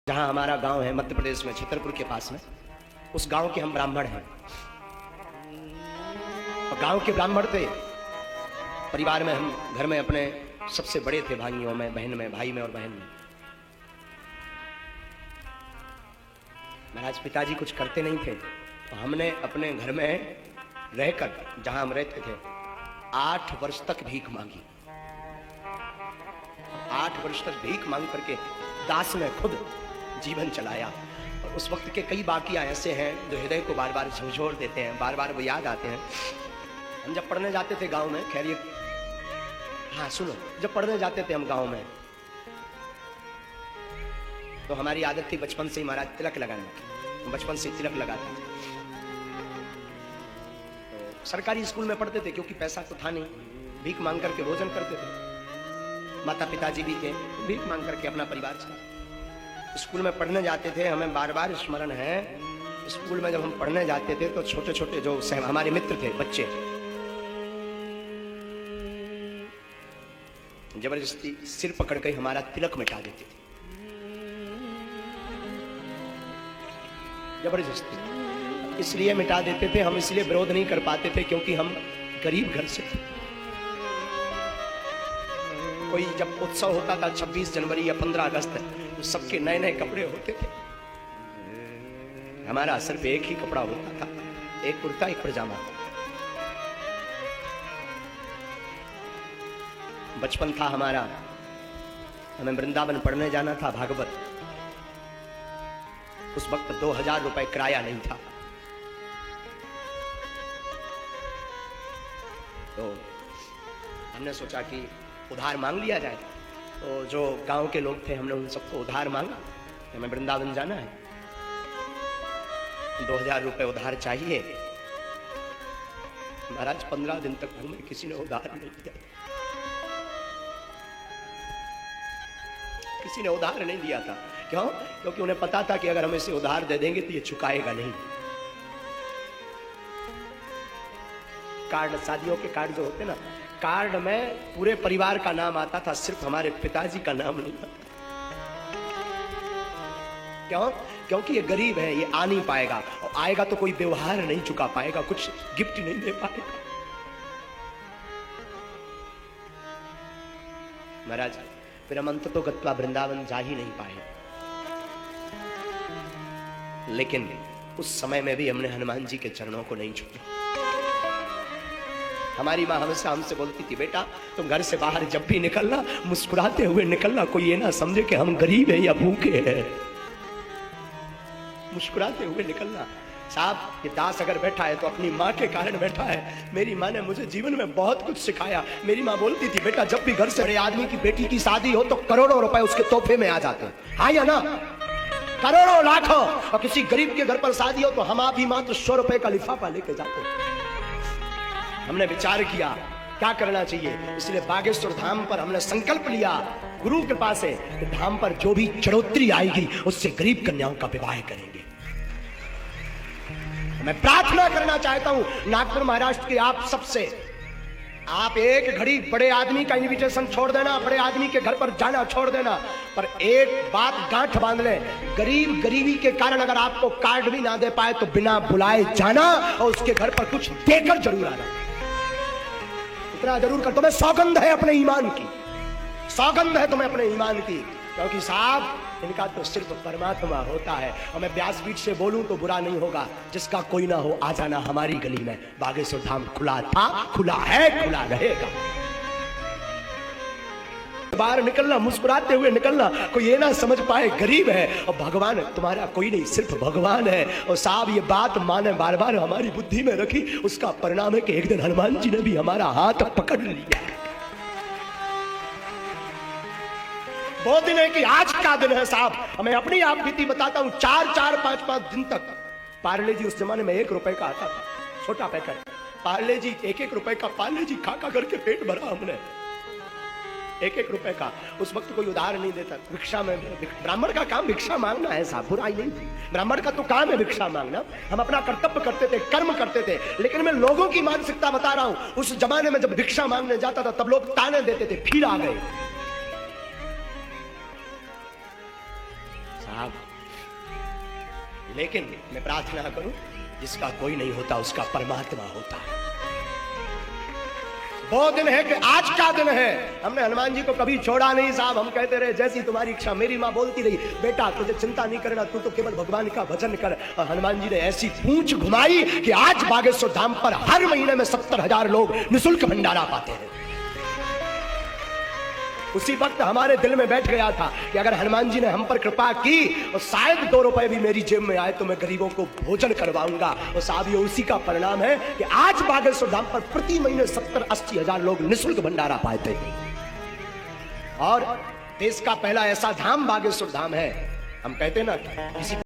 जहाँ हमारा गांव है मध्य प्रदेश में छतरपुर के पास में, उस गांव के हम ब्राह्मण हैं। और गांव के ब्राह्मण थे, परिवार में हम घर में अपने सबसे बड़े थे, भाइयों में, बहन में, भाई में और बहन में। महाराज पिताजी कुछ करते नहीं थे, तो हमने अपने घर में रहकर, जहां हम रहते थे, 8 वर्ष तक भीख मांगी। 8 वर्ष तक भीख मांग करके दास में खुद जीवन चलाया। और उस वक्त के कई वाकया ऐसे हैं जो हृदय को बार बार झंझोर देते हैं, बार बार वो याद आते हैं। हम जब पढ़ने जाते थे गांव में, खैर ये, हाँ सुनो, जब पढ़ने जाते थे हम गांव में, तो हमारी आदत थी बचपन से ही महाराज तिलक लगाने की। बचपन से तिलक लगाते थे। तो सरकारी स्कूल में पढ़ते थे क्योंकि पैसा तो था नहीं, भीख मांग करके भोजन करते थे। माता पिताजी भी थे, भीख मांग करके अपना परिवार चला। स्कूल में पढ़ने जाते थे, हमें बार बार स्मरण है, स्कूल में जब हम पढ़ने जाते थे तो छोटे छोटे जो हमारे मित्र थे, बच्चे, जबरदस्ती सिर पकड़ के हमारा तिलक मिटा देते थे, जबरदस्ती। इसलिए मिटा देते थे हम, इसलिए विरोध नहीं कर पाते थे क्योंकि हम गरीब घर से थे। कोई जब उत्सव होता था 26 जनवरी या 15 अगस्त, तो सबके नए नए कपड़े होते थे। हमारा सिर्फ एक ही कपड़ा होता था, एक कुर्ता एक पजामा। बचपन था हमारा, हमें वृंदावन पढ़ने जाना था, भागवत। उस वक्त 2000 रुपए किराया नहीं था, तो हमने सोचा कि उधार मांग लिया जाए। तो जो गांव के लोग थे, हमने उन सबको उधार मांगा, हमें वृंदावन जाना है, 2000 रुपए उधार चाहिए। महाराज 15 दिन तक हमें किसी ने उधार नहीं दिया, किसी ने उधार नहीं दिया था। क्यों? क्योंकि उन्हें पता था कि अगर हम इसे उधार दे देंगे तो ये चुकाएगा नहीं। कार्ड, शादियों के कार्ड जो होते ना, कार्ड में पूरे परिवार का नाम आता था, सिर्फ हमारे पिताजी का नाम नहीं आता। क्यों? क्योंकि ये गरीब है, ये आ नहीं पाएगा, और आएगा तो कोई व्यवहार नहीं चुका पाएगा, कुछ गिफ्ट नहीं दे पाएगा। महाराज फिर हम अंत तो गत्वा वृंदावन जा ही नहीं पाए। लेकिन उस समय में भी हमने हनुमान जी के चरणों को नहीं छुआ। हमारी माँ हमेशा हमसे बोलती थी, बेटा तुम घर से बाहर जब भी निकलना, मुस्कुराते हुए निकलना, कोई ये ना समझे कि हम गरीब हैं या भूखे हैं। मुस्कुराते हुए निकलना। साहब ये दास अगर बैठा है तो अपनी माँ के कारण बैठा है। मेरी माँ ने मुझे जीवन में बहुत कुछ सिखाया। मेरी माँ बोलती थी, बेटा जब भी घर से बड़े आदमी की बेटी की शादी हो तो करोड़ों रुपए उसके तोहफे में आ जाते हैं, हाँ या ना? करोड़ों लाखों। और किसी गरीब के घर पर शादी हो तो हम आप ही मात्र 100 रुपए का लिफाफा लेके जाते हैं। हमने विचार किया क्या करना चाहिए, इसलिए बागेश्वर धाम पर हमने संकल्प लिया गुरु कृपा से कि धाम पर जो भी चढ़ोतरी आएगी उससे गरीब कन्याओं का विवाह करेंगे। मैं प्रार्थना करना चाहता हूं नागपुर महाराष्ट्र के आप सबसे, आप एक घड़ी बड़े आदमी का इनविटेशन छोड़ देना, बड़े आदमी के घर पर जाना छोड़ देना, पर एक बात गांठ बांध ले, गरीब गरीबी के कारण अगर आपको कार्ड भी ना दे पाए तो बिना बुलाए जाना और उसके घर पर कुछ देकर जरूर आना। इतना जरूर कर, तुम्हें सौगंध है अपने ईमान की, सौगंध है तुम्हें अपने ईमान की, क्योंकि साहब इनका तो सिर्फ परमात्मा होता है। और मैं व्यासपीठ से बोलूं तो बुरा नहीं होगा, जिसका कोई ना हो आ जाना हमारी गली में। बागेश्वर धाम खुला था, खुला है, खुला रहेगा। बाहर निकलना, मुस्कुराते हुए निकलना, कोई ये ना समझ पाए गरीब है और भगवान तुम्हारा कोई नहीं, सिर्फ भगवान है। और साहब ये बात माने बार बार हमारी बुद्धि में रखी, उसका परिणाम है कि एक दिन हनुमान जी ने भी हमारा हाथ पकड़ लिया। वो दिन है कि आज का दिन है साहब। हमें अपनी आप बीती बताता हूं, 4-4, 5-5 दिन तक पार्ले जी, उस जमाने में 1 रुपए का आता था, छोटा पैकेट पार्ले जी, 1-1 रुपए का पार्ले जी खा खा करके पेट भरा हमने, 1-1 रुपए का। उस वक्त कोई उधार नहीं देता, भिक्षा में, ब्राह्मण का काम भिक्षा मांगना है साहब, बुराई नहीं थी, ब्राह्मण का तो काम है भिक्षा मांगना। हम अपना कर्तव्य करते थे, कर्म करते थे। लेकिन मैं लोगों की मानसिकता बता रहा हूं, उस जमाने में जब भिक्षा मांगने जाता था तब लोग ताने देते थे, फिर आ गए साहब, लेकिन मैं प्रार्थना करूं, जिसका कोई नहीं होता उसका परमात्मा होता है। वो दिन है कि आज का दिन है। हमने हनुमान जी को कभी छोड़ा नहीं साहब। हम कहते रहे जैसी तुम्हारी इच्छा। मेरी माँ बोलती रही, बेटा तुझे चिंता नहीं करना, तू तो केवल भगवान का भजन कर। और हनुमान जी ने ऐसी पूंछ घुमाई कि आज बागेश्वर धाम पर हर महीने में 70,000 लोग निःशुल्क भंडारा पाते हैं। उसी वक्त हमारे दिल में बैठ गया था कि अगर हनुमान जी ने हम पर कृपा की और शायद 2 रुपए भी मेरी जेब में आए तो मैं गरीबों को भोजन करवाऊंगा। और साहब ये उसी का परिणाम है कि आज बागेश्वर धाम पर प्रति महीने 70-80 हजार लोग निःशुल्क भंडारा पाते हैं। और देश का पहला ऐसा धाम बागेश्वर धाम है। हम कहते हैं ना, किसी